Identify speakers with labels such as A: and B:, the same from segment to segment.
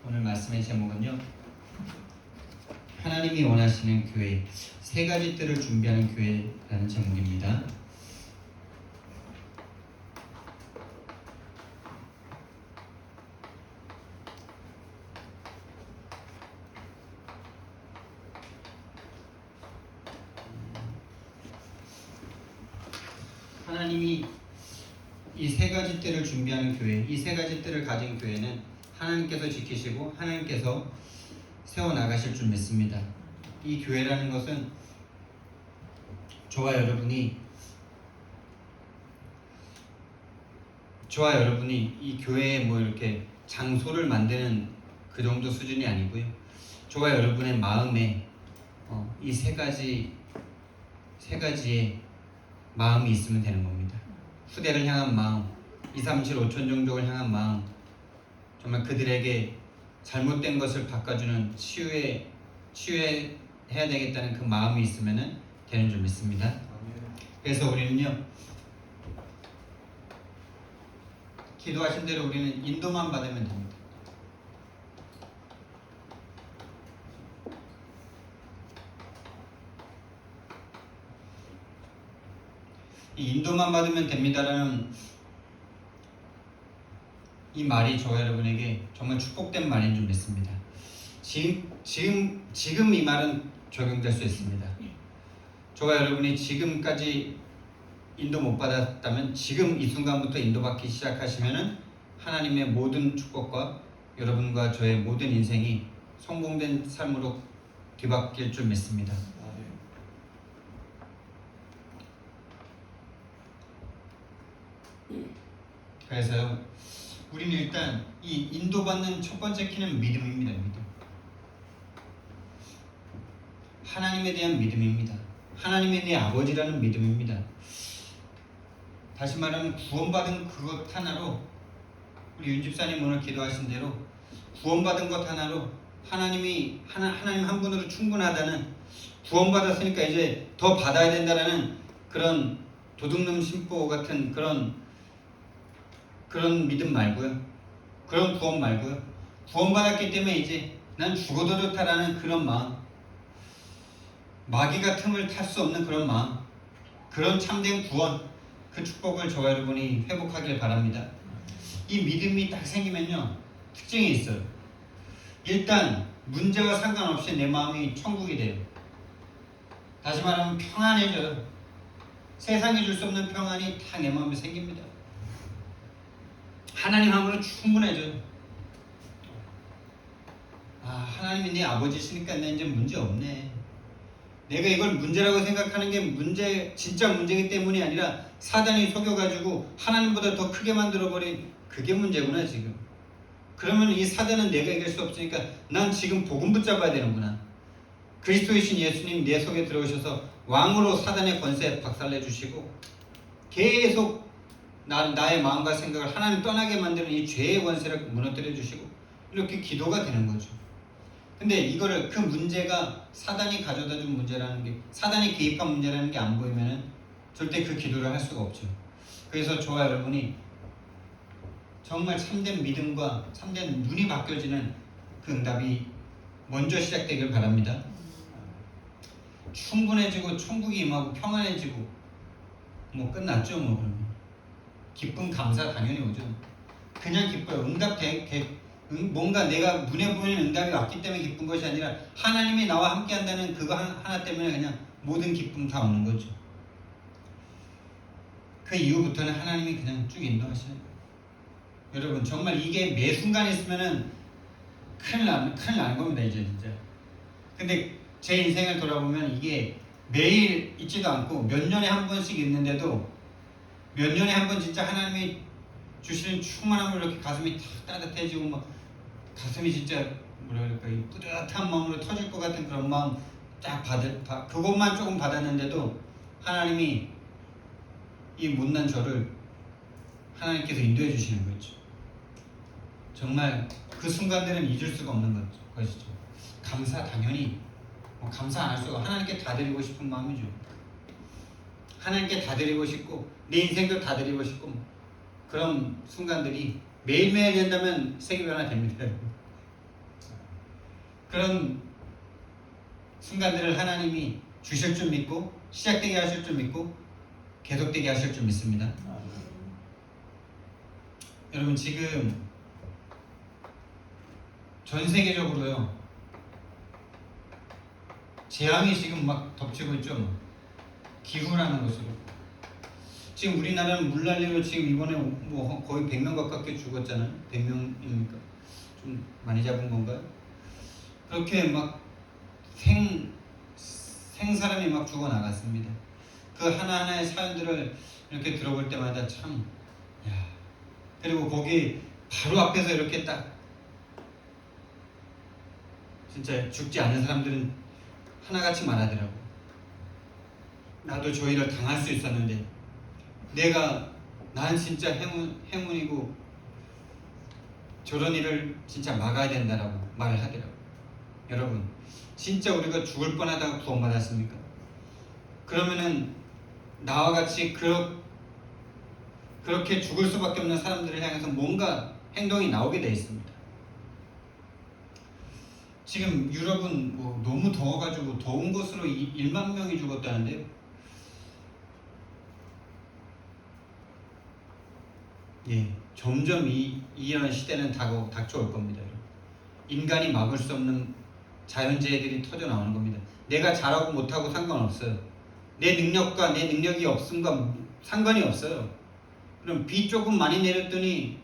A: 오늘 말씀의 제목은요, 하나님이 원하시는 교회, 세 가지 뜰을 준비하는 교회라는 제목입니다. 하나님이 이 세 가지 뜰을 준비하는 교회, 이 세 가지 뜰을 가진 교회는 하나님께서 지키시고 하나님께서 세워나가실 줄 믿습니다. 이 교회라는 것은 저와 여러분이 이 교회에 뭐 이렇게 장소를 만드는 그 정도 수준이 아니고요. 저와 여러분의 마음에 이 세 가지의 마음이 있으면 되는 겁니다. 후대를 향한 마음, 237, 5천 종족을 향한 마음, 정말 그들에게 잘못된 것을 바꿔주는 치유해야 되겠다는 그 마음이 있으면 되는 줄 믿습니다. 그래서 우리는요, 기도하신 대로 우리는 인도만 받으면 됩니다. 이 인도만 받으면 됩니다라는 이 말이 저와 여러분에게 정말 축복된 말인 줄 믿습니다. 지금 이 말은 적용될 수 있습니다. 저와 여러분이 지금까지 인도 못 받았다면 지금 이 순간부터 인도받기 시작하시면은 하나님의 모든 축복과 여러분과 저의 모든 인생이 성공된 삶으로 뒤바뀔 줄 믿습니다. 그래서요, 우리는 일단 이 인도받는 첫 번째 키는 믿음입니다. 믿음. 하나님에 대한 믿음입니다. 하나님에 대한 아버지라는 믿음입니다. 다시 말하면 구원받은 그것 하나로, 우리 윤집사님 오늘 기도하신 대로 구원받은 것 하나로 하나님 한 분으로 충분하다는, 구원받았으니까 이제 더 받아야 된다라는 그런 도둑놈 심보 같은 그런 믿음 말고요. 그런 구원 말고요. 구원받았기 때문에 이제 난 죽어도 좋다라는 그런 마음, 마귀가 틈을 탈 수 없는 그런 마음, 그런 참된 구원, 그 축복을 저와 여러분이 회복하길 바랍니다. 이 믿음이 딱 생기면요, 특징이 있어요. 일단 문제와 상관없이 내 마음이 천국이 돼요. 다시 말하면 평안해져요. 세상이 줄 수 없는 평안이 다 내 마음에 생깁니다. 하나님 한 분은 충분해져요. 하나님이 내 아버지시니까 나 이제 문제 없네. 내가 이걸 문제라고 생각하는 게 진짜 문제이기 때문이 아니라 사단이 속여가지고 하나님보다 더 크게 만들어버린 그게 문제구나 지금. 그러면 이 사단은 내가 이길 수 없으니까 난 지금 복음 붙잡아야 되는구나. 그리스도이신 예수님 내 속에 들어오셔서 왕으로 사단의 권세 박살내주시고 계속 나의 마음과 생각을 하나님 떠나게 만드는 이 죄의 권세를 무너뜨려 주시고 이렇게 기도가 되는 거죠. 근데 이거를, 그 문제가 사단이 가져다 준 문제라는 게, 사단이 개입한 문제라는 게 안 보이면은 절대 그 기도를 할 수가 없죠. 그래서 저와 여러분이 정말 참된 믿음과 참된 눈이 바뀌어지는 그 응답이 먼저 시작되길 바랍니다. 충분해지고 천국이 임하고 평안해지고 뭐 끝났죠. 뭐 그러면 기쁨 감사 당연히 오죠. 그냥 기뻐요. 뭔가 내가 눈에 보이는 응답이 왔기 때문에 기쁜 것이 아니라 하나님이 나와 함께 한다는 그거 하나 때문에 그냥 모든 기쁨 다 오는 거죠. 그 이후부터는 하나님이 그냥 쭉 인도하셔요. 여러분 정말 이게 매 순간 있으면은 큰일 나는 겁니다 이제 진짜. 근데 제 인생을 돌아보면 이게 매일 있지도 않고 몇 년에 한 번씩 있는데도 몇 년에 한 번 진짜 하나님이 주시는 충만함을 이렇게 가슴이 탁 따뜻해지고 막 가슴이 진짜 뭐랄까 이 뿌듯한 마음으로 터질 것 같은 그런 마음 딱 그것만 조금 받았는데도 하나님이 이 못난 저를 하나님께서 인도해 주시는 거죠. 정말 그 순간들은 잊을 수가 없는 것이죠. 감사 당연히 감사 안 할 수가, 하나님께 다 드리고 싶은 마음이죠. 하나님께 다 드리고 싶고 내 인생도 다 드리고 싶고 그런 순간들이 매일매일 된다면 세계 변화 됩니다. 그런 순간들을 하나님이 주실 줄 믿고 시작되게 하실 줄 믿고 계속되게 하실 줄 믿습니다. 여러분 지금 전 세계적으로요 재앙이 지금 막 덮치고 있죠. 기후라는 것으로 지금 우리나라는 물난리로 지금 이번에 뭐 거의 100명 가깝게 죽었잖아요. 100명입니까? 좀 많이 잡은 건가요? 그렇게 막 생사람이 막 죽어나갔습니다. 그 하나하나의 사연들을 이렇게 들어볼 때마다 참, 야. 그리고 거기 바로 앞에서 이렇게 딱 진짜 죽지 않은 사람들은 하나같이 말하더라고. 나도 저 일을 당할 수 있었는데 난 진짜 행운이고 저런 일을 진짜 막아야 된다라고 말을 하더라고. 여러분 진짜 우리가 죽을 뻔하다가 구원받았습니까? 그러면은 나와 같이 그렇게 죽을 수밖에 없는 사람들을 향해서 뭔가 행동이 나오게 돼 있습니다. 지금 유럽은 뭐 너무 더워가지고 더운 것으로 1만 명이 죽었다는데요. 예, 점점 이런 시대는 닥쳐올 겁니다. 인간이 막을 수 없는 자연재해들이 터져 나오는 겁니다. 내가 잘하고 못하고 상관없어요. 내 능력과 내 능력이 없음과 상관이 없어요. 그럼 비 조금 많이 내렸더니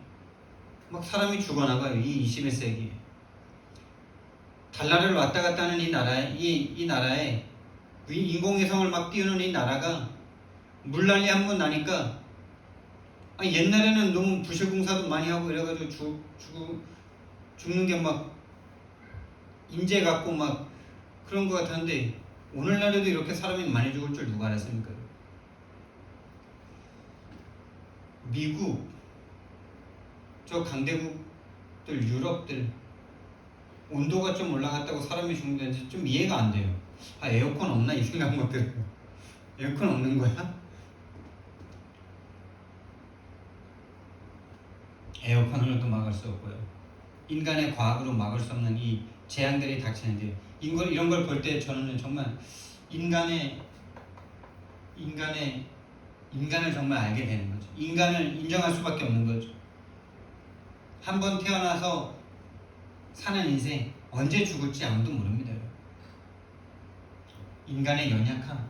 A: 막 사람이 죽어나가요. 이 21세기에. 달나라를 왔다 갔다 하는 이 나라에 인공위성을 막 띄우는 이 나라가 물난리 한 번 나니까 옛날에는 너무 부실공사도 많이 하고 이래가지고 죽는 게 막 인재 같고 막 그런 것 같았는데 오늘날에도 이렇게 사람이 많이 죽을 줄 누가 알았습니까? 미국, 저 강대국들, 유럽들 온도가 좀 올라갔다고 사람이 죽는다는지 좀 이해가 안 돼요. 에어컨 없나 이 생각만 들어요. 에어컨 없는 거야? 에어컨으로도 막을 수 없고요. 인간의 과학으로 막을 수 없는 이 재앙들이 닥치는데 이런 걸 볼 때 저는 정말 인간을 정말 알게 되는 거죠. 인간을 인정할 수밖에 없는 거죠. 한 번 태어나서 사는 인생 언제 죽을지 아무도 모릅니다. 인간의 연약함,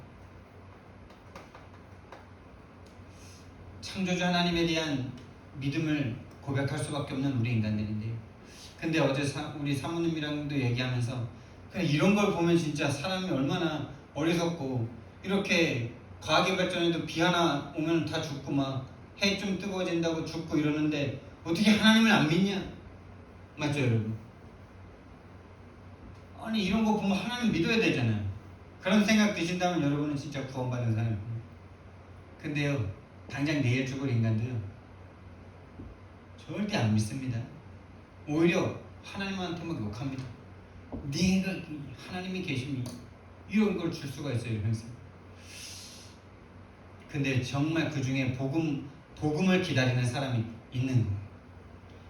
A: 창조주 하나님에 대한 믿음을 고백할 수밖에 없는 우리 인간들인데요. 근데 어제 우리 사모님이랑도 얘기하면서 그냥 이런 걸 보면 진짜 사람이 얼마나 어리석고 이렇게 과학이 발전해도 비 하나 오면 다 죽고 막 해 좀 뜨거워진다고 죽고 이러는데 어떻게 하나님을 안 믿냐? 맞죠 여러분? 아니 이런 거 보면 하나님 믿어야 되잖아요. 그런 생각 드신다면 여러분은 진짜 구원받은 사람입니다. 근데요 당장 내일 죽을 인간들은 절대 안 믿습니다. 오히려 하나님한테 막 욕합니다. 네가 하나님이 계시니 이런 걸 줄 수가 있어요 평생. 근데 정말 그 중에 복음을 기다리는 사람이 있는 거예요.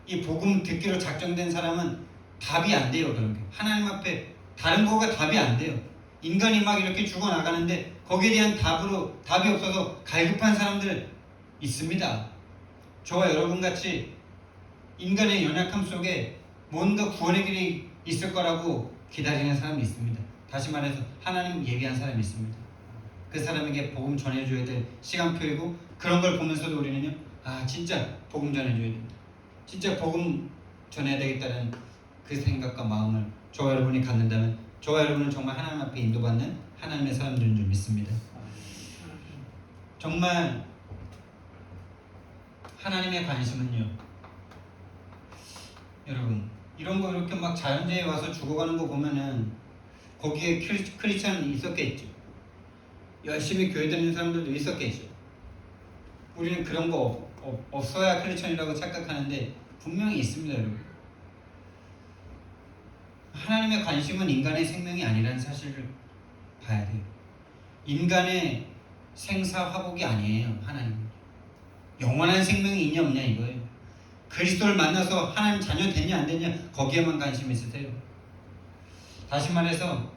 A: 이 복음 듣기로 작정된 사람은 답이 안 돼요. 그런 게 하나님 앞에 다른 거가 답이 안 돼요. 인간이 막 이렇게 죽어나가는데 거기에 대한 답이 없어서 갈급한 사람들 있습니다. 저와 여러분 같이 인간의 연약함 속에 뭔가 구원의 길이 있을 거라고 기다리는 사람이 있습니다. 다시 말해서 하나님 예비한 사람이 있습니다. 그 사람에게 복음 전해줘야 될 시간표이고 그런 걸 보면서도 우리는요 진짜 복음 전해줘야 된다. 진짜 복음 전해야 되겠다는 그 생각과 마음을 저와 여러분이 갖는다면 저와 여러분은 정말 하나님 앞에 인도받는 하나님의 사람들인 줄 믿습니다. 정말 하나님의 관심은요 여러분 이런 거 이렇게 막 자연재해 와서 죽어가는 거 보면은 거기에 크리스찬이 있었겠죠. 열심히 교회 다니는 사람들도 있었겠죠. 우리는 그런 거 없어야 크리스찬이라고 착각하는데 분명히 있습니다 여러분. 하나님의 관심은 인간의 생명이 아니라는 사실을 봐야 돼요. 인간의 생사화복이 아니에요. 하나님 영원한 생명이 있냐 없냐 이거예요. 그리스도를 만나서 하나님 자녀 되냐 안 되냐 거기에만 관심 있으세요. 다시 말해서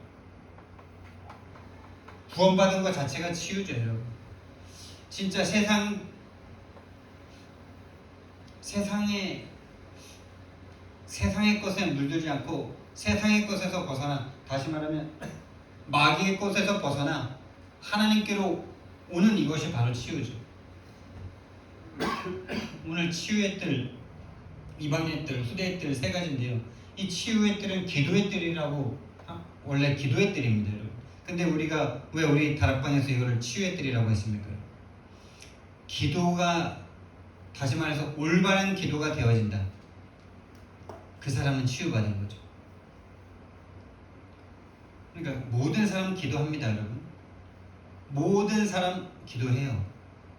A: 구원받은 것 자체가 치유죠, 여러분. 진짜 세상의 것에 물들지 않고 세상의 것에서 벗어나, 다시 말하면 마귀의 것에서 벗어나 하나님께로 오는 이것이 바로 치유죠. 오늘 치유의 뜰, 이방의 뜰, 후대의 뜰 세 가지인데요. 이 치유의 뜰은 기도의 뜰이라고, 원래 기도의 뜰입니다, 여러분. 근데 우리가 왜 우리 다락방에서 이거를 치유의 뜰이라고 했습니까? 기도가, 다시 말해서 올바른 기도가 되어진다. 그 사람은 치유받은 거죠. 그러니까 모든 사람 기도합니다, 여러분. 모든 사람 기도해요.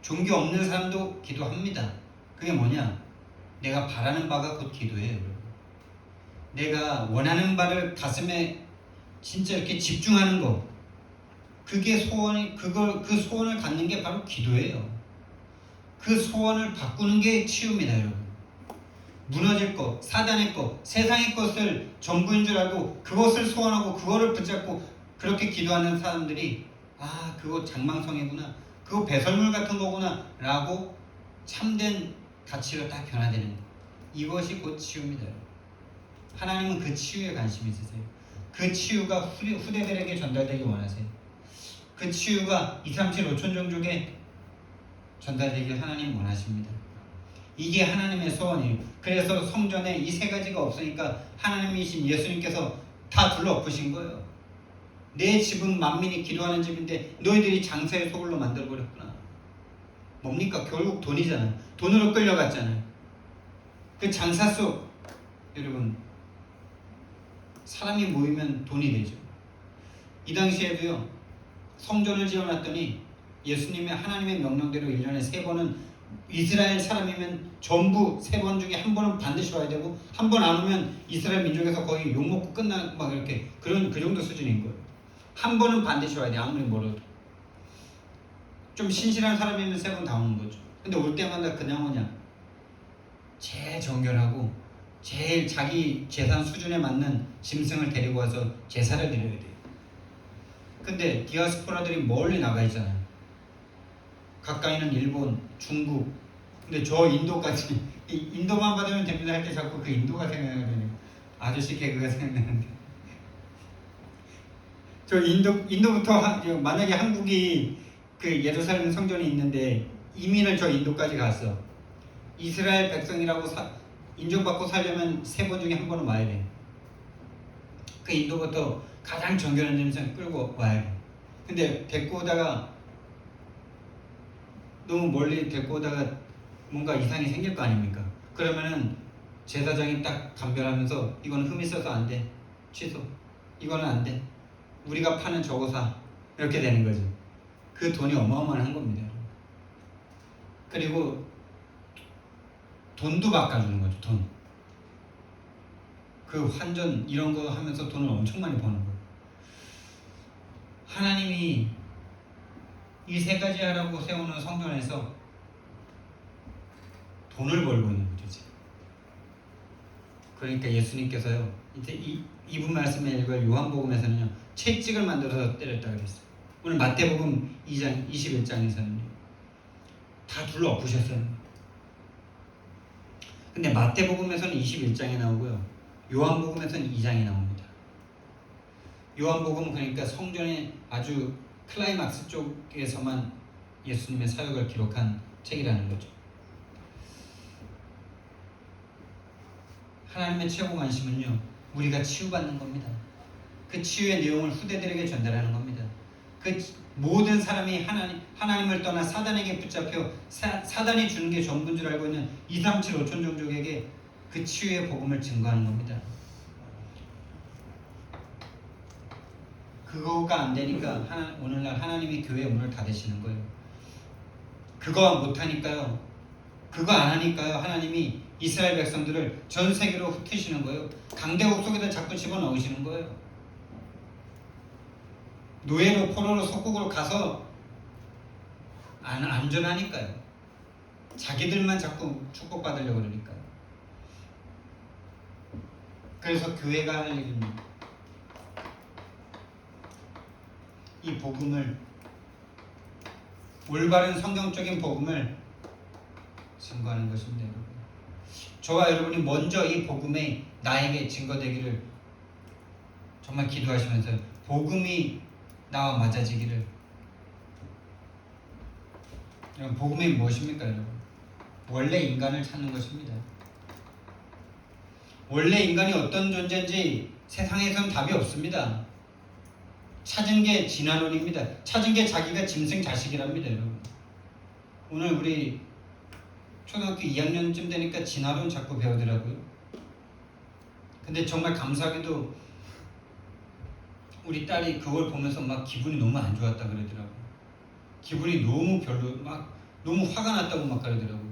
A: 종교 없는 사람도 기도합니다. 그게 뭐냐? 내가 바라는 바가 곧 기도예요, 여러분. 내가 원하는 바를 가슴에 진짜 이렇게 집중하는 거, 그게 소원이, 그 소원을 갖는 게 바로 기도예요. 그 소원을 바꾸는 게 치유입니다, 여러분. 무너질 것, 사단의 것, 세상의 것을 전부인 줄 알고 그것을 소원하고 그거를 붙잡고 그렇게 기도하는 사람들이, 아, 그거 장망성이구나, 그거 배설물 같은 거구나 라고 참된 가치로 딱 변화되는 것, 이것이 곧 치유입니다. 하나님은 그 치유에 관심이 있으세요. 그 치유가 후대들에게 전달되기 원하세요. 그 치유가 237 5천 종족에 전달되길 하나님 원하십니다. 이게 하나님의 소원이에요. 그래서 성전에 이 세 가지가 없으니까 하나님이신 예수님께서 다 둘러엎으신 거예요. 내 집은 만민이 기도하는 집인데 너희들이 장사의 소굴로 만들어버렸구나. 뭡니까? 결국 돈이잖아요. 돈으로 끌려갔잖아요. 그 장사 속, 여러분, 사람이 모이면 돈이 되죠. 이 당시에도요, 성전을 지어놨더니 예수님의 하나님의 명령대로 1년에 3번은 이스라엘 사람이면 전부 3번 중에 한 번은 반드시 와야 되고, 한 번 안 오면 이스라엘 민족에서 거의 욕먹고 끝나, 막 이렇게 그 정도 수준인 거예요. 한 번은 반드시 와야 돼, 아무리 멀어도. 좀 신실한 사람이면 3번 다 오는 거죠. 근데 올 때마다 그냥 오냐? 제일 정결하고 제일 자기 재산 수준에 맞는 짐승을 데리고 와서 제사를 드려야 돼요. 근데 디아스포라들이 멀리 나가 있잖아요. 가까이는 일본, 중국, 근데 저 인도까지, 인도만 받으면 됩니다 할 때 자꾸 그 인도가 생각나거든요. 아저씨 개그가 생각나는데, 저 인도부터 만약에 한국이 그 예루살렘 성전이 있는데 이민을 저 인도까지 갔어. 이스라엘 백성이라고 인정받고 살려면 3번 중에 한 번은 와야 돼. 그 인도부터 가장 정결한 짐승 끌고 와야 돼. 근데 데리고 오다가, 너무 멀리 데리고 오다가 뭔가 이상이 생길 거 아닙니까? 그러면은 제사장이 딱 감별하면서 이거는 흠이 있어서 안 돼, 취소, 이거는 안 돼, 우리가 파는 저거 사, 이렇게 되는 거죠. 그 돈이 어마어마한 겁니다. 그리고 돈도 바꿔주는 거죠. 돈. 그 환전 이런 거 하면서 돈을 엄청 많이 버는 거예요. 하나님이 이 3가지 하라고 세우는 성전에서 돈을 벌고 있는 거죠, 지금. 그러니까 예수님께서요, 이제 이분 말씀에 읽을 요한복음에서는요, 채찍을 만들어서 때렸다 그랬어요. 오늘 마태복음 2장 21장에서는요 다 둘러엎으셨어요. 근데 마태복음에서는 21장에 나오고요, 요한복음에서는 2장에 나옵니다. 요한복음은 그러니까 성전의 아주 클라이막스 쪽에서만 예수님의 사역을 기록한 책이라는 거죠. 하나님의 최고 관심은요, 우리가 치유받는 겁니다. 그 치유의 내용을 후대들에게 전달하는 겁니다. 그 모든 사람이 하나님을 떠나 사단에게 붙잡혀 사단이 주는 게 전부인 줄 알고 있는 237 5천 종족에게 그 치유의 복음을 증거하는 겁니다. 그거가 안 되니까 오늘날 하나님이 교회의 문을 닫으시는 거예요. 그거 못하니까요, 그거 안 하니까요, 하나님이 이스라엘 백성들을 전 세계로 흩으시는 거예요. 강대국 속에다 자꾸 집어넣으시는 거예요. 노예로, 포로로, 속국으로 가서 안전하니까요. 자기들만 자꾸 축복받으려고 그러니까요. 그래서 교회가 할 일은 이 복음을, 올바른 성경적인 복음을 증거하는 것입니다. 여러분. 저와 여러분이 먼저 이 복음에 나에게 증거되기를 정말 기도하시면서 복음이 나와 맞아지기를. 여러분, 복음이 무엇입니까? 여러분? 원래 인간을 찾는 것입니다. 원래 인간이 어떤 존재인지 세상에선 답이 없습니다. 찾은 게 진화론입니다. 찾은 게 자기가 짐승 자식이랍니다. 여러분. 오늘 우리 초등학교 2학년쯤 되니까 진화론 자꾸 배우더라고요. 근데 정말 감사하게도 우리 딸이 그걸 보면서 막 기분이 너무 안 좋았다 그러더라고요. 기분이 너무 별로, 막 너무 화가 났다고 막 그러더라고요.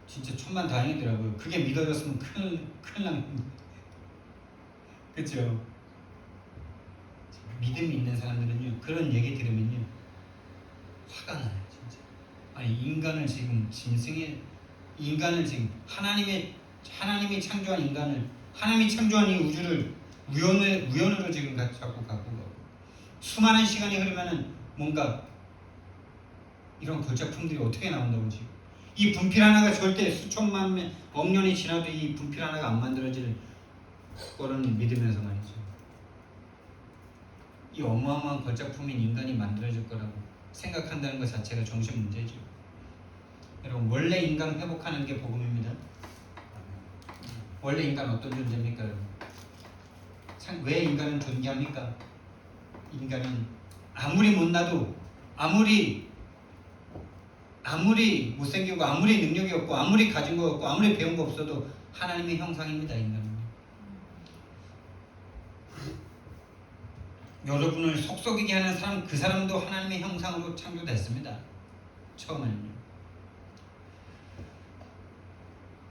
A: 진짜 천만다행이더라고요. 그게 믿어졌으면 큰일 납니다. 그렇죠? 믿음이 있는 사람들은요, 그런 얘기 들으면요 화가 나요. 진짜. 아니, 인간을 지금 짐승의, 인간을 지금 하나님이 창조한 인간을, 하나님이 창조한 이 우주를 우연으로 지금 자꾸 갖고 가고, 수많은 시간이 흐르면은 뭔가 이런 걸작품들이 어떻게 나온다고. 지금 이 분필 하나가 절대 수천만 억 년이 지나도 이 분필 하나가 안 만들어질 거는 믿으면서 말이죠. 이 어마어마한 걸작품인 인간이 만들어질 거라고 생각한다는 것 자체가 정신 문제죠. 여러분, 원래 인간을 회복하는 게 복음입니다. 원래 인간 어떤 존재입니까? 여러분? 왜 인간은 존귀합니까? 인간은 아무리 못나도, 아무리 못생기고, 아무리 능력이 없고, 아무리 가진 거 없고, 아무리 배운 거 없어도 하나님의 형상입니다. 인간은. 여러분을 속썩이게 하는 사람, 그 사람도 하나님의 형상으로 창조됐습니다. 처음에는요.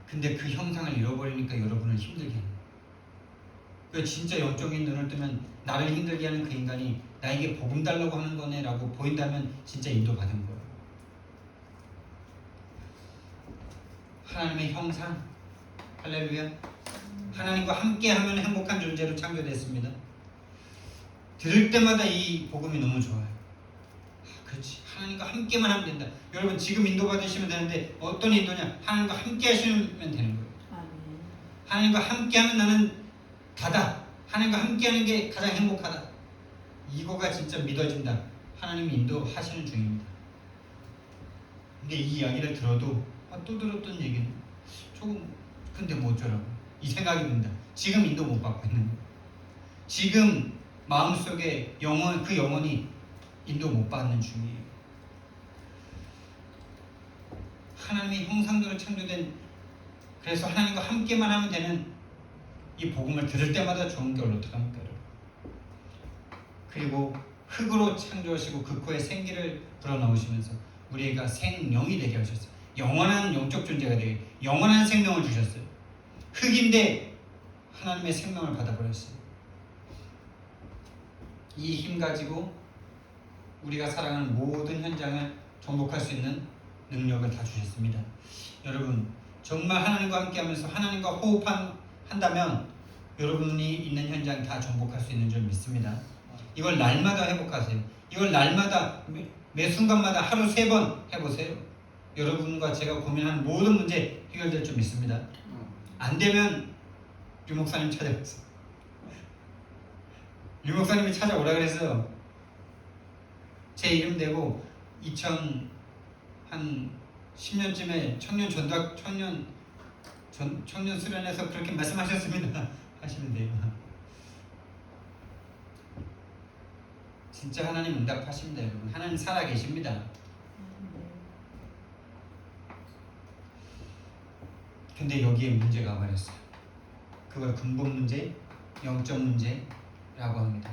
A: 근데 그 형상을 잃어버리니까 여러분을 힘들게 합니다. 그 진짜 영적인 눈을 뜨면 나를 힘들게 하는 그 인간이 나에게 복음 달라고 하는 거네 라고 보인다면 진짜 인도받은 거예요. 하나님의 형상, 할렐루야. 하나님과 함께하면 행복한 존재로 창조됐습니다. 들을 때마다 이 복음이 너무 좋아요. 그렇지, 하나님과 함께만 하면 된다. 여러분, 지금 인도받으시면 되는데 어떤 인도냐? 하나님과 함께 하시면 되는 거예요. 하나님과 함께하면 나는 다다. 하나님과 함께하는 게 가장 행복하다. 이거가 진짜 믿어진다. 하나님이 인도하시는 중입니다. 근데 이 이야기를 들어도 또 들었던 얘기는 조금, 근데 뭐 어쩌라고 이 생각이 든다. 지금 인도 못 받고 있는 거예요. 지금 마음속에 그 영혼이 인도 못 받는 중이에요. 하나님의 형상대로 창조된, 그래서 하나님과 함께만 하면 되는 이 복음을 들을 때마다 좋은 게 어떡합니까? 그리고 흙으로 창조하시고 그 코에 생기를 불어넣으시면서 우리가 생명이 되게 하셨어요. 영원한 영적 존재가 되게, 영원한 생명을 주셨어요. 흙인데 하나님의 생명을 받아버렸어요. 이 힘 가지고 우리가 살아가는 모든 현장을 정복할 수 있는 능력을 다 주셨습니다. 여러분, 정말 하나님과 함께하면서 하나님과 호흡한다면 여러분이 있는 현장 다 정복할 수 있는 줄 믿습니다. 이걸 날마다 회복하세요. 이걸 날마다, 매 순간마다 하루 3번 해보세요. 여러분과 제가 고민하는 모든 문제 해결될 줄 믿습니다. 안 되면 유 목사님 찾아오세요. 유 목사님이 찾아오라 그랬어요. 제 이름 대고 10년쯤에 청년 수련회에서 그렇게 말씀하셨습니다. 하시면 돼요. 진짜 하나님 응답하십니다. 여러분, 하나님 살아계십니다. 근데 여기에 문제가 와버렸어요. 그걸 근본 문제, 영적 문제라고 합니다.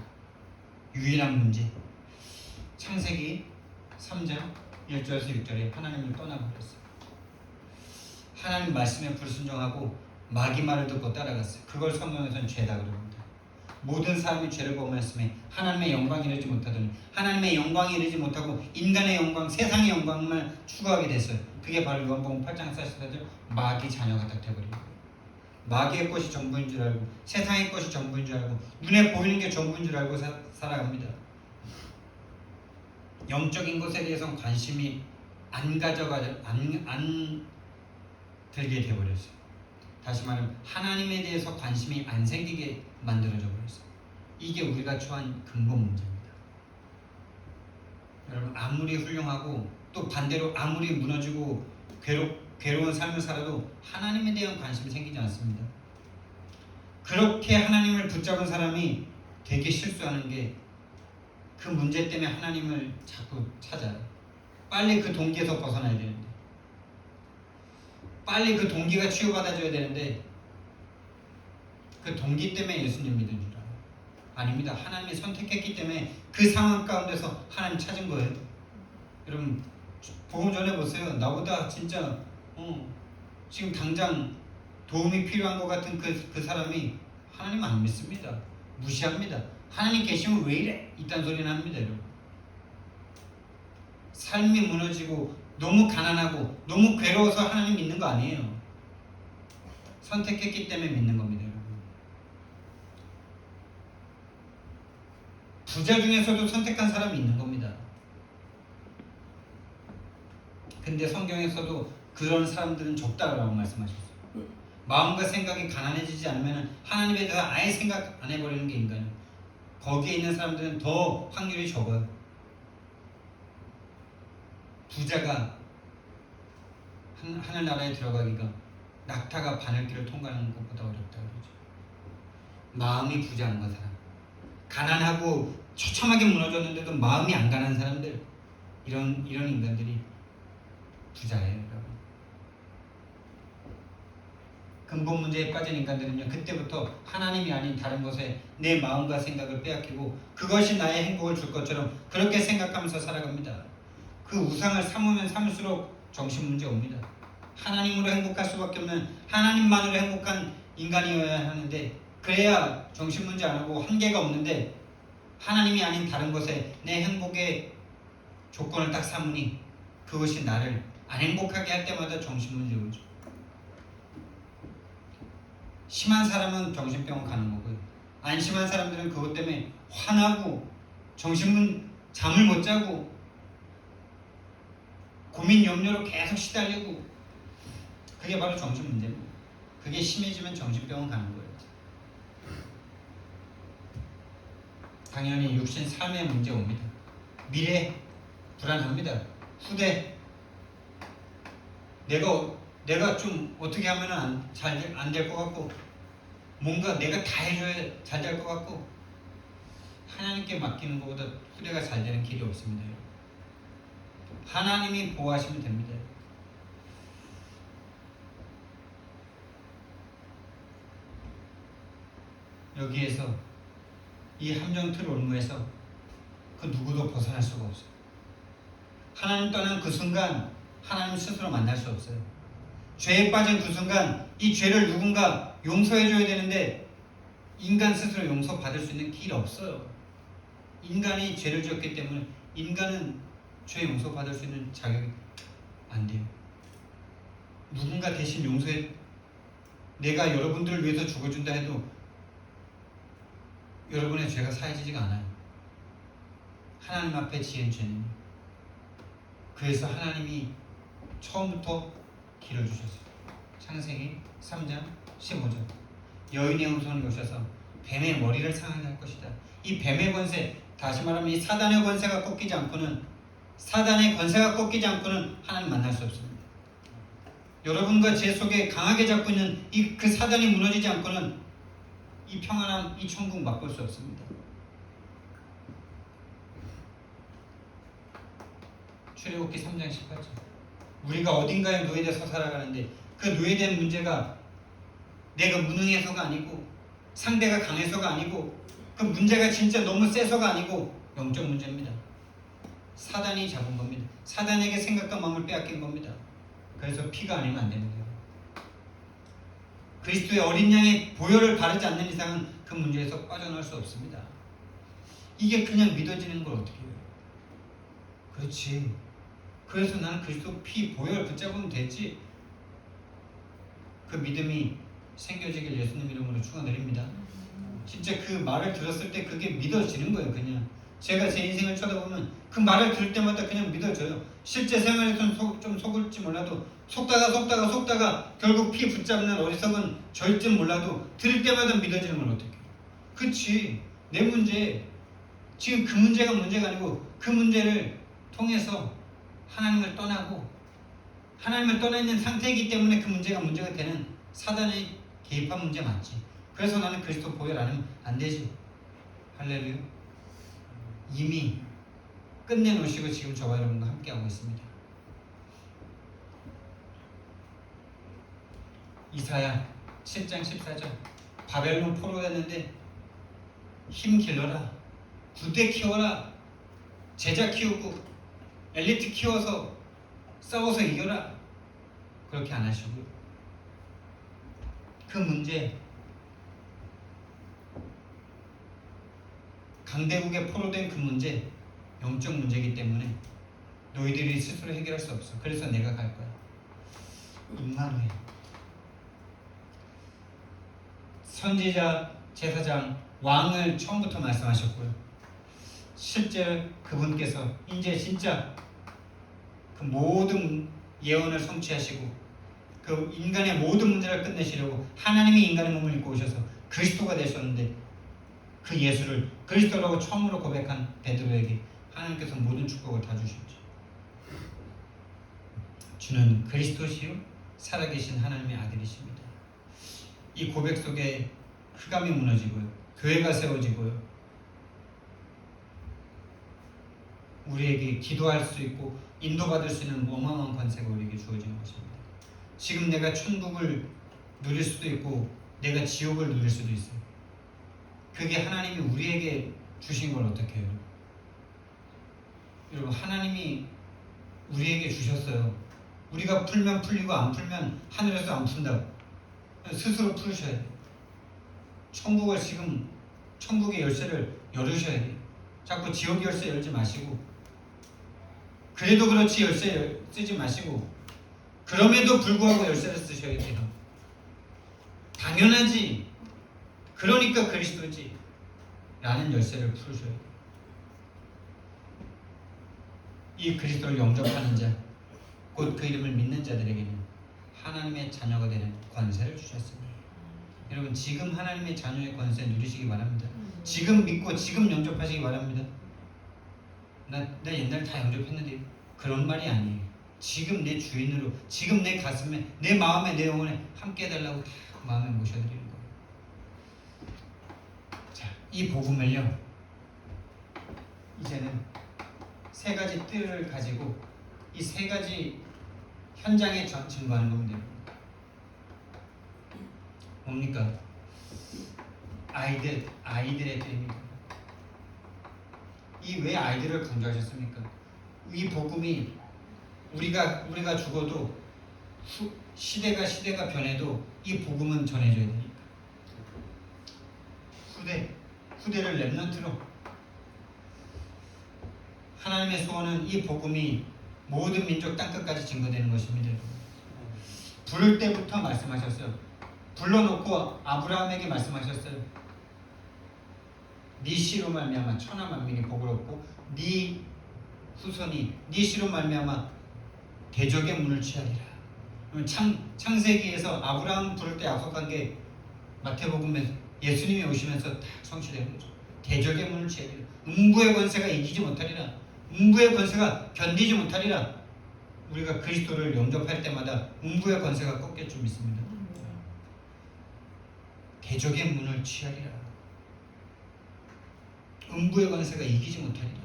A: 유일한 문제. 창세기 3장 1절에서 6절에 하나님을 떠나버렸어요. 하나님 말씀에 불순종하고 마귀 말을 듣고 따라갔어요. 그걸 성경에서는 죄다 그럽니다. 모든 사람이 죄를 범하였음에 하나님의 영광이 이르지 못하더니 하나님의 영광이 이르지 못하고 인간의 영광, 세상의 영광만 추구하게 됐어요. 그게 바로 요한복음 8장 44절 마귀 자녀가 딱 돼버린 거예요. 마귀의 것이 전부인 줄 알고, 세상의 것이 전부인 줄 알고, 눈에 보이는 게 전부인 줄 알고 살아갑니다. 영적인 것에 대해서는 관심이 안 들게 되어버렸어요. 다시 말하면 하나님에 대해서 관심이 안 생기게 만들어져 버렸어요. 이게 우리가 처한 근본 문제입니다. 여러분, 아무리 훌륭하고 또 반대로 아무리 무너지고 괴로운 삶을 살아도 하나님에 대한 관심이 생기지 않습니다. 그렇게 하나님을 붙잡은 사람이 되게 실수하는 게 그 문제 때문에 하나님을 자꾸 찾아요. 빨리 그 동기에서 벗어나야 되는데, 빨리 그 동기가 치유받아줘야 되는데, 그 동기 때문에 예수님 믿은 줄 알아요. 아닙니다. 하나님이 선택했기 때문에 그 상황 가운데서 하나님 찾은 거예요. 여러분, 복음 전해보세요. 나보다 진짜 지금 당장 도움이 필요한 것 같은 그 사람이 하나님 안 믿습니다. 무시합니다. 하나님 계시면 왜 이래? 이딴 소리는 합니다. 여러분, 삶이 무너지고 너무 가난하고 너무 괴로워서 하나님 믿는 거 아니에요. 선택했기 때문에 믿는 겁니다. 여러분, 부자 중에서도 선택한 사람이 있는 겁니다. 근데 성경에서도 그런 사람들은 적다라고 말씀하셨어요. 마음과 생각이 가난해지지 않으면 하나님에 대해서 아예 생각 안 해버리는 게 인간이에요. 거기에 있는 사람들은 더 확률이 적어요. 부자가 하늘나라에 들어가기가 낙타가 바늘길을 통과하는 것보다 어렵다 그러죠. 마음이 부자인 거 사람, 가난하고 처참하게 무너졌는데도 마음이 안 가난한 사람들, 이런 인간들이 부자예요. 여러분, 근본 문제에 빠진 인간들은요, 그때부터 하나님이 아닌 다른 것에 내 마음과 생각을 빼앗기고 그것이 나의 행복을 줄 것처럼 그렇게 생각하면서 살아갑니다. 그 우상을 삼으면 삼을수록 정신 문제 옵니다. 하나님으로 행복할 수밖에 없는, 하나님만으로 행복한 인간이어야 하는데, 그래야 정신 문제 안 하고 한계가 없는데, 하나님이 아닌 다른 것에 내 행복의 조건을 딱 삼으니 그것이 나를 안 행복하게 할 때마다 정신 문제 오죠. 심한 사람은 정신병원 가는 거고요. 안 심한 사람들은 그것 때문에 화나고 잠을 못 자고 고민 염려로 계속 시달리고, 그게 바로 정신 문제입니다. 그게 심해지면 정신병원 가는 거예요. 당연히 육신 삶의 문제 옵니다. 미래 불안합니다. 후대 내가 좀 어떻게 하면 안 될 것 같고, 뭔가 내가 다 해줘야 잘 될 것 같고, 하나님께 맡기는 것보다 후대가 잘 되는 길이 없습니다. 하나님이 보호하시면 됩니다. 여기에서 이 함정틀 올무에서 그 누구도 벗어날 수가 없어요. 하나님 떠난 그 순간 하나님 스스로 만날 수 없어요. 죄에 빠진 그 순간 이 죄를 누군가 용서해줘야 되는데 인간 스스로 용서받을 수 있는 길이 없어요. 인간이 죄를 지었기 때문에 인간은 죄 용서받을 수 있는 자격이 안 돼요. 누군가 대신 용서해, 내가 여러분들을 위해서 죽어준다 해도 여러분의 죄가 사해지지가 않아요. 하나님 앞에 지은 죄는. 그래서 하나님이 처음부터 길어주셨어요. 창세기 3장 15절, 여인의 후손이 오셔서 뱀의 머리를 상하게 할 것이다. 이 뱀의 권세, 다시 말하면 이 사단의 권세가 꺾이지 않고는 하나님 만날 수 없습니다. 여러분과 제 속에 강하게 잡고 있는 그 사단이 무너지지 않고는 이 평안함, 이 천국 맛볼 수 없습니다. 출애굽기 3장 18절, 우리가 어딘가에 노예돼서 살아가는데 그 노예된 문제가 내가 무능해서가 아니고 상대가 강해서가 아니고 그 문제가 진짜 너무 세서가 아니고 영적 문제입니다. 사단이 잡은 겁니다. 사단에게 생각과 마음을 빼앗긴 겁니다. 그래서 피가 아니면 안 되는 거예요. 그리스도의 어린 양의 보혈을 바르지 않는 이상은 그 문제에서 빠져나올 수 없습니다. 이게 그냥 믿어지는 걸 어떻게 해요? 그렇지. 그래서 나는 그리스도 피 보혈 붙잡으면 되지. 그 믿음이 생겨지길 예수님 이름으로 축원드립니다. 진짜 그 말을 들었을 때 그게 믿어지는 거예요. 그냥 제가 제 인생을 쳐다보면 그 말을 들을 때마다 그냥 믿어져요. 실제 생활에서는 좀 속을지 몰라도 속다가 결국 피 붙잡는 어리석은 저일지 몰라도 들을 때마다 믿어지는 건 어떡해요? 그치, 내 문제, 지금 그 문제가 문제가 아니고 그 문제를 통해서 하나님을 떠나고 하나님을 떠나 있는 상태이기 때문에 그 문제가 문제가 되는 사단의 개입한 문제 맞지. 그래서 나는 그리스도 보혈 안 하면 안 되지. 할렐루야. 이미 끝내놓으시고 지금 저와 여러분과 함께하고 있습니다. 이사야 7장 14절 바벨론 포로였는데 힘 길러라, 부대 키워라, 제자 키우고 엘리트 키워서 싸워서 이겨라. 그렇게 안 하시고요. 그 문제, 강대국에 포로된 그 문제, 영적 문제이기 때문에 너희들이 스스로 해결할 수 없어. 그래서 내가 갈 거야. 임마누엘. 선지자, 제사장, 왕을 처음부터 말씀하셨고요. 실제 그분께서 이제 진짜 그 모든 예언을 성취하시고 그 인간의 모든 문제를 끝내시려고 하나님이 인간의 몸을 입고 오셔서 그리스도가 되셨는데 그 예수를 그리스도라고 처음으로 고백한 베드로에게 하나님께서 모든 축복을 다 주셨죠. 주는 그리스도시요 살아계신 하나님의 아들이십니다. 이 고백 속에 흑암이 무너지고요, 교회가 세워지고요, 우리에게 기도할 수 있고 인도받을 수 있는 어마어마한 권세가 우리에게 주어지는 것입니다. 지금 내가 천국을 누릴 수도 있고 내가 지옥을 누릴 수도 있어요. 그게 하나님이 우리에게 주신 걸 어떻게 해요? 여러분, 하나님이 우리에게 주셨어요. 우리가 풀면 풀리고 안 풀면 하늘에서 안 푼다고. 스스로 풀으셔야 돼요. 천국을 지금 천국의 열쇠를 열으셔야 돼요. 자꾸 지옥 열쇠 열지 마시고, 그래도 그렇지 열쇠 쓰지 마시고, 그럼에도 불구하고 열쇠를 쓰셔야 돼요. 당연하지, 그러니까 그리스도지 라는 열쇠를 풀으셔야 돼요. 이 그리스도를 영접하는 자, 곧 그 이름을 믿는 자들에게는 하나님의 자녀가 되는 권세를 주셨습니다. 여러분, 지금 하나님의 자녀의 권세 누리시기 바랍니다. 지금 믿고 지금 영접하시기 바랍니다. 나 옛날에 다 영접했는데, 그런 말이 아니에요. 지금 내 주인으로, 지금 내 가슴에, 내 마음에, 내 영혼에 함께 해달라고 다 마음에 모셔드리는 거예요. 자, 이 복음을요, 이제는 세 가지 뜰을 가지고 이 세 가지 현장에 증거하는 거면 됩니다. 뭡니까? 아이들의 뜰입니다. 이 왜 아이들을 강조하셨습니까? 이 복음이 우리가 죽어도 시대가 변해도 이 복음은 전해져야 되니까. 후대를 렘넌트로. 하나님의 소원은 이 복음이 모든 민족 땅끝까지 증거되는 것입니다. 부를 때부터 말씀하셨어요. 불러놓고 아브라함에게 말씀하셨어요. 네 씨로 말미암아 천하 만민이 복을 얻고 네 후손이 네 씨로 말미암아 대적의 문을 취하리라. 창세기에서 아브라함 부를 때 약속한 게 마태복음에 예수님이 오시면서 다 성취되는 거죠. 대적의 문을 취하리라. 음부의 권세가 이기지 못하리라. 음부의 권세가 견디지 못하리라. 우리가 그리스도를 영접할 때마다 음부의 권세가 꺾일 줄 믿습니다. 대적의 문을 취하리라. 음부의 권세가 이기지 못하리라.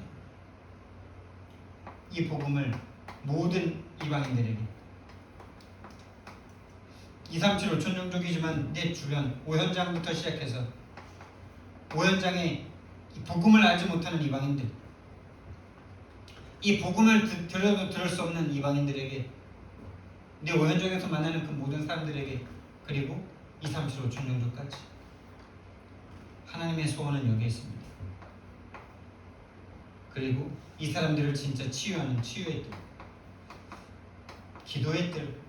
A: 이 복음을 모든 이방인들에게, 237 5천 종족이지만 내 주변 오현장부터 시작해서 오현장에 이 복음을 알지 못하는 이방인들, 이 복음을 들어도 들을 수 없는 이방인들에게, 내 오현장에서 만나는 그 모든 사람들에게, 그리고 237 5천 종족까지 하나님의 소원은 여기에 있습니다. 그리고 이 사람들을 진짜 치유하는 치유의 뜰, 기도의 뜰,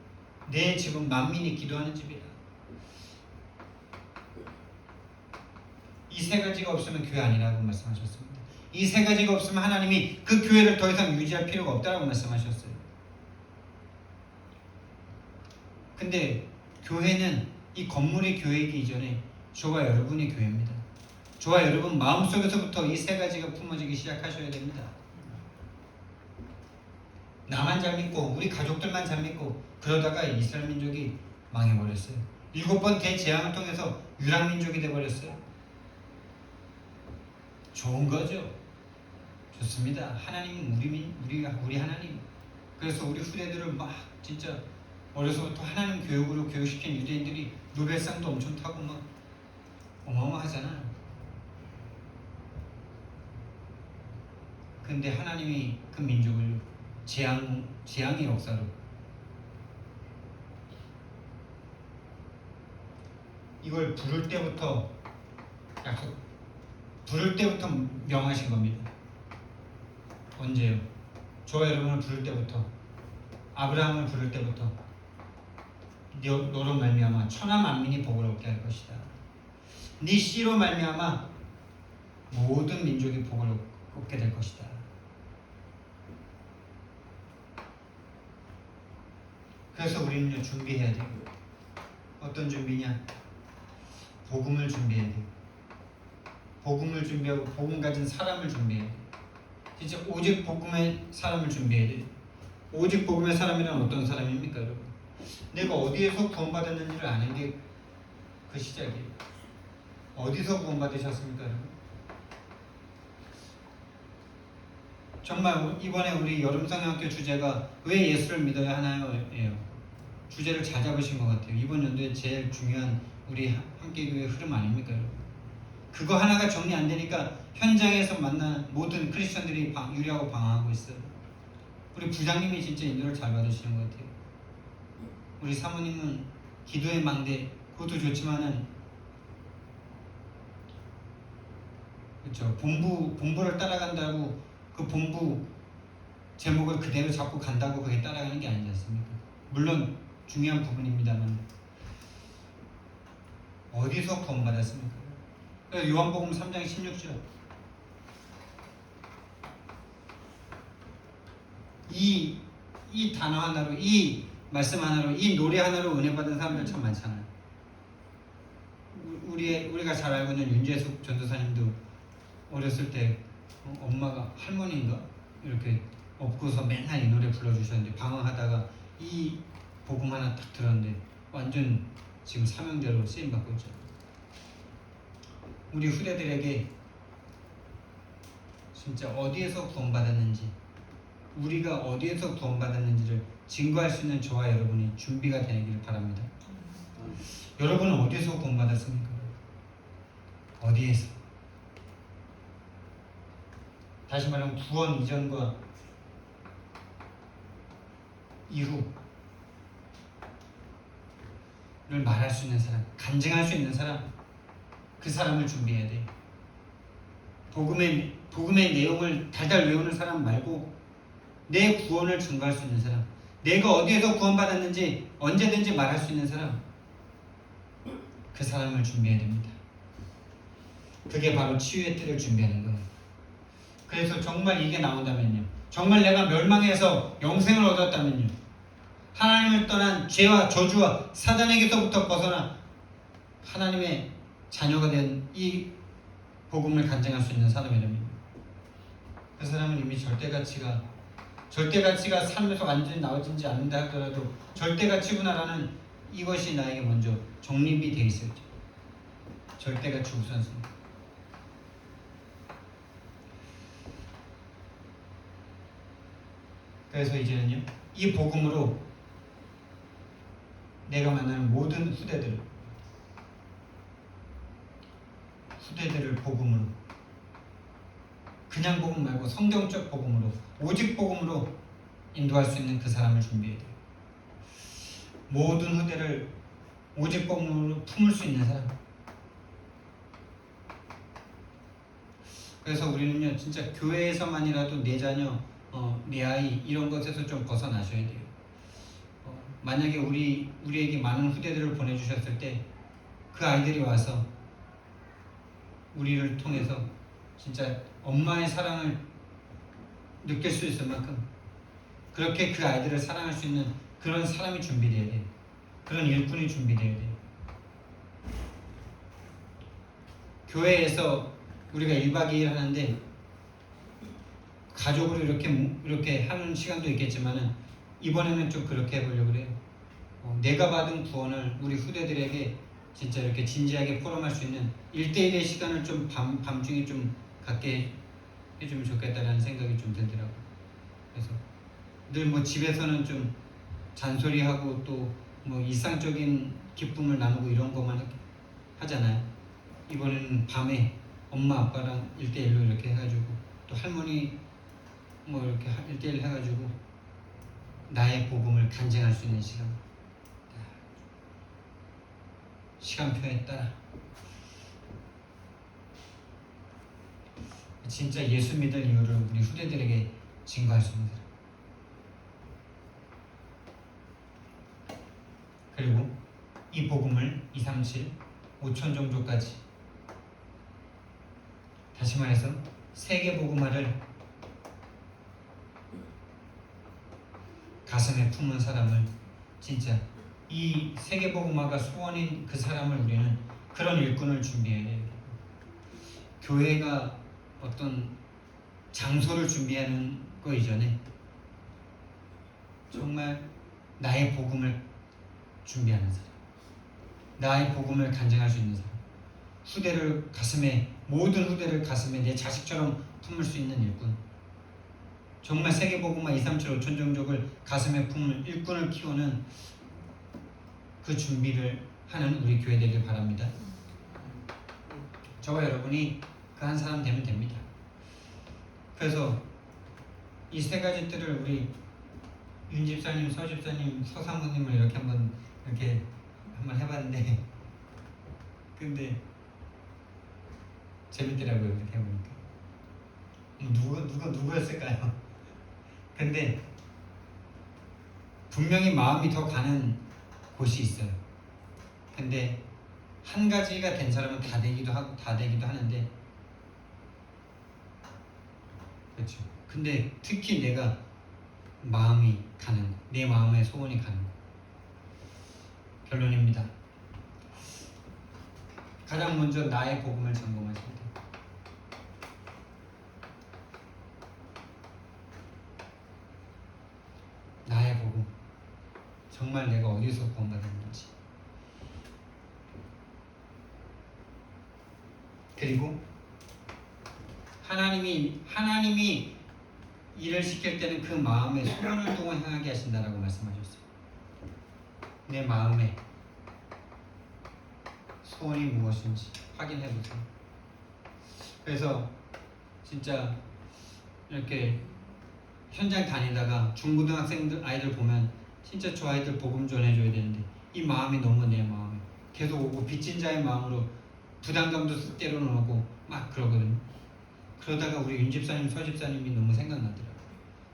A: 내 집은 만민이 기도하는 집이다. 이 세 가지가 없으면 교회 아니라고 말씀하셨습니다. 이 세 가지가 없으면 하나님이 그 교회를 더 이상 유지할 필요가 없다라고 말씀하셨어요. 근데 교회는 이 건물이 교회이기 이전에 저와 여러분이 교회입니다. 저와 여러분 마음속에서부터 이 세 가지가 품어지기 시작하셔야 됩니다. 나만 잘 믿고 우리 가족들만 잘 믿고 그러다가 이스라엘 민족이 망해버렸어요. 7번 대재앙을 통해서 유랑민족이 돼버렸어요. 좋은 거죠. 좋습니다. 하나님은 우리 하나님. 그래서 우리 후대들을 막 진짜 어려서부터 하나님 교육으로 교육시킨 유대인들이 노벨상도 엄청 타고 막 어마어마하잖아요. 근데 하나님이 그 민족을 재앙의 역사로 이걸 부를 때부터 명하신 겁니다. 언제요? 저와 여러분을 부를 때부터, 아브라함을 부를 때부터 너로 말미암아 천하 만민이 복을 얻게 할 것이다. 네 씨로 말미암아 모든 민족이 복을 얻게 될 것이다. 그래서 우리는요 준비해야 돼요. 어떤 준비냐? 복음을 준비해야 돼요. 복음을 준비하고 복음 가진 사람을 준비해야 돼요. 진짜 오직 복음의 사람을 준비해야 돼요. 오직 복음의 사람이란 어떤 사람입니까, 여러분? 내가 어디에서 구원받았는지를 아는 게 그 시작이에요. 어디서 구원받으셨습니까, 여러분? 정말 이번에 우리 여름성형학교 주제가 왜 예수를 믿어야 하나요?예요. 주제를 잘 잡으신 것 같아요. 이번 연도에 제일 중요한 우리 함께교회 흐름 아닙니까, 여러분? 그거 하나가 정리 안 되니까 현장에서 만난 모든 크리스천들이 유리하고 방황하고 있어요. 우리 부장님이 진짜 인도를 잘 받으시는 것 같아요. 우리 사모님은 기도의 망대, 그것도 좋지만은 그렇죠. 본부를 따라간다고 그 본부 제목을 그대로 잡고 간다고 그게 따라가는 게 아니지 않습니까? 물론 중요한 부분입니다만 어디서 구원받았습니까? 요한복음 3장 16절 이 단어 하나로, 이 말씀 하나로, 이 노래 하나로 은혜 받은 사람들 참 많잖아요. 우리가 잘 알고 있는 윤재숙 전도사님도 어렸을 때 엄마가 할머니인가 이렇게 업고서 맨날 이 노래 불러주셨는데 방황하다가 이 복음 하나 딱 들었는데 완전 지금 사명자로 쓰임받고 있죠. 우리 후대들에게 진짜 어디에서 구원받았는지, 우리가 어디에서 구원받았는지를 증거할 수 있는 저와 여러분이 준비가 되기를 바랍니다. 여러분은 어디에서 구원받았습니까? 어디에서? 다시 말하면 구원 이전과 이후를 말할 수 있는 사람, 간증할 수 있는 사람, 그 사람을 준비해야 돼. 복음의 내용을 달달 외우는 사람 말고 내 구원을 증거할 수 있는 사람, 내가 어디에서 구원받았는지 언제든지 말할 수 있는 사람, 그 사람을 준비해야 됩니다. 그게 바로 치유의 뜰을 준비하는 거예요. 그래서 정말 이게 나온다면요, 정말 내가 멸망해서 영생을 얻었다면요, 하나님을 떠난 죄와 저주와 사단에게서부터 벗어나 하나님의 자녀가 된 이 복음을 간증할 수 있는 사람이랍니다. 그 사람은 이미 절대가치가 삶에서 완전히 나와지지 않는다 하더라도 절대가치구나라는 이것이 나에게 먼저 정립이 되어 있어요. 절대가치 우선순위. 그래서 이제는요, 이 복음으로 내가 만나는 모든 후대들을 복음으로, 그냥 복음 말고 성경적 복음으로, 오직 복음으로 인도할 수 있는 그 사람을 준비해야 돼요. 모든 후대를 오직 복음으로 품을 수 있는 사람. 그래서 우리는요, 진짜 교회에서만이라도 내 자녀, 내 아이 이런 것에서 좀 벗어나셔야 돼요. 만약에 우리에게 많은 후대들을 보내주셨을 때 그 아이들이 와서 우리를 통해서 진짜 엄마의 사랑을 느낄 수 있을 만큼 그렇게 그 아이들을 사랑할 수 있는 그런 사람이 준비돼야 돼요. 그런 일꾼이 준비돼야 돼요. 교회에서 우리가 1박 2일 하는데 가족으로 이렇게 하는 시간도 있겠지만은 이번에는 좀 그렇게 해보려고 그래요. 내가 받은 구원을 우리 후대들에게 진짜 이렇게 진지하게 포럼할 수 있는 1대1의 시간을 좀 밤중에 좀 갖게 해주면 좋겠다라는 생각이 좀 들더라고요. 그래서 늘 뭐 집에서는 좀 잔소리하고 또 뭐 일상적인 기쁨을 나누고 이런 것만 하잖아요. 이번에는 밤에 엄마 아빠랑 1대1로 이렇게 해가지고 또 할머니 뭐 이렇게 1대1 해가지고 나의 복음을 간증할 수 있는 시간표에 따라 진짜 예수 믿을 이유를 우리 후대들에게 증거할 수 있는 사람. 그리고 이 복음을 237, 5천 종족까지, 다시 말해서 세계 복음화를 가슴에 품은 사람을, 진짜 이 세계 복음화가 소원인 그 사람을 우리는 그런 일꾼을 준비해야 돼요. 교회가 어떤 장소를 준비하는 거 이전에 정말 나의 복음을 준비하는 사람, 나의 복음을 간증할 수 있는 사람, 모든 후대를 가슴에 내 자식처럼 품을 수 있는 일꾼, 정말 세계복음화 237 5천 종족을 가슴에 품을 일꾼을 키우는 그 준비를 하는 우리 교회 되길 바랍니다. 저와 여러분이 그 한 사람 되면 됩니다. 그래서 이 세 가지 뜻을 우리 윤 집사님, 서 집사님, 서 사모님을 이렇게 한번 해봤는데 근데 재밌더라고요. 이렇게 해보니까 누구였을까요? 근데 분명히 마음이 더 가는 곳이 있어요. 근데 한 가지가 된 사람은 다 되기도 하는데, 그렇죠. 근데 특히 내가 마음이 가는 거, 내 마음의 소원이 가는 거. 결론입니다. 가장 먼저 나의 복음을 점검하셔야 돼요. 나의 복음, 정말 내가 어디서 구원받았는지. 그리고 하나님이 일을 시킬 때는 그 마음의 소원을 두고 행하게 하신다라고 말씀하셨어요. 내 마음의 소원이 무엇인지 확인해 보세요. 그래서 진짜 이렇게 현장 다니다가 중고등학생들 아이들 보면 진짜 저 아이들 복음 전해줘야 되는데 이 마음이 너무 내 마음에 계속 오고 빚진 자의 마음으로 부담감도 쓱 때려놓고 막 그러거든요. 그러다가 우리 윤 집사님, 서 집사님이 너무 생각나더라고요.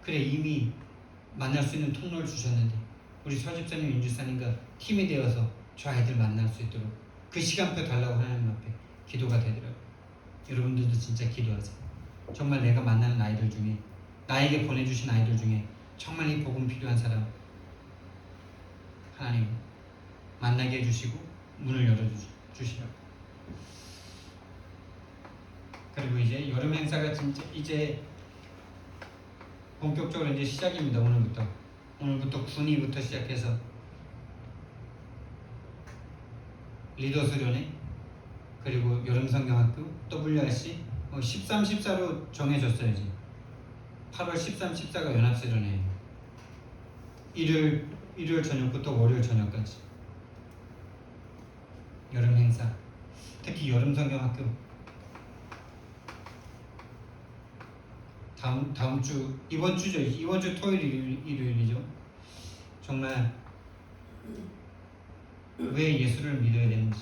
A: 그래, 이미 만날 수 있는 통로를 주셨는데 우리 서 집사님, 윤 집사님과 팀이 되어서 저 아이들 만날 수 있도록 그 시간표 달라고 하나님 앞에 기도가 되더라고요. 여러분들도 진짜 기도하세요. 정말 내가 만나는 아이들 중에, 나에게 보내주신 아이들 중에 정말 이 복음 필요한 사람 하나님 만나게 해주시고 문을 열어주시라고. 그리고 이제 여름 행사가 진짜 이제 본격적으로 이제 시작입니다. 오늘부터 군의부터 시작해서 리더 수련회, 그리고 여름 성경학교, WRC 13, 14로 정해졌어요. 이제 8월 13, 14가 연합수련회예요. 일요일 저녁부터 월요일 저녁까지 여름 행사. 특히 여름 성경학교 다음 주, 이번 주 토요일 일요일이죠. 정말 왜 예수를 믿어야 되는지,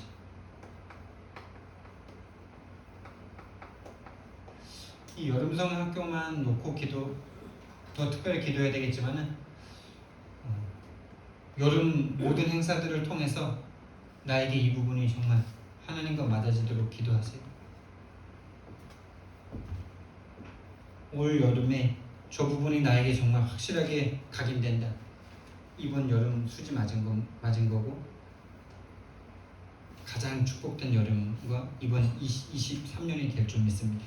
A: 이 여름성 학교만 놓고 더 특별히 기도해야 되겠지만은 여름 모든 행사들을 통해서 나에게 이 부분이 정말 하나님과 맞아지도록 기도하세요. 올 여름에 저 부분이 나에게 정말 확실하게 각인된다. 이번 여름 수지 맞은 거고 가장 축복된 여름과 이번 23년이 될 줄 믿습니다.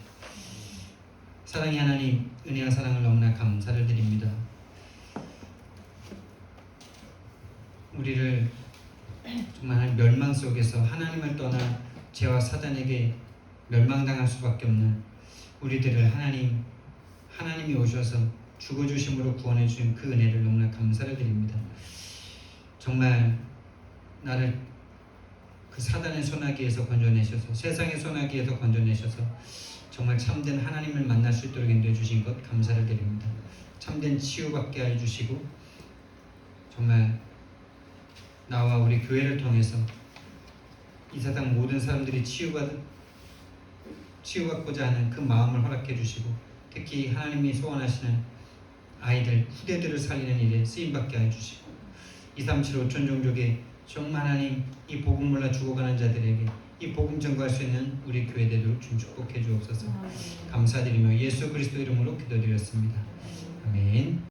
A: 사랑의 하나님, 은혜와 사랑을 너무나 감사를 드립니다. 우리를 정말 멸망 속에서 하나님을 떠나 죄와 사단에게 멸망당할 수밖에 없는 우리들을 하나님이 오셔서 죽어주심으로 구원해 주신 그 은혜를 너무나 감사를 드립니다. 정말 나를 그 사단의 소나기에서 건져내셔서 세상의 소나기에서 건져내셔서 정말 참된 하나님을 만날 수 있도록 인도해 주신 것 감사를 드립니다. 참된 치유받게 해주시고 정말 나와 우리 교회를 통해서 이 세상 모든 사람들이 치유받고자 하는 그 마음을 허락해 주시고 특히 하나님이 소원하시는 아이들, 후대들을 살리는 일에 쓰임받게 해주시고 237 5천 종족에 정말 하나님 이 복음 몰라 죽어가는 자들에게 이 복음 전가할 수 있는 우리 교회 되도록 좀 축복해 주옵소서. 감사드리며 예수 그리스도 이름으로 기도드렸습니다. 아멘.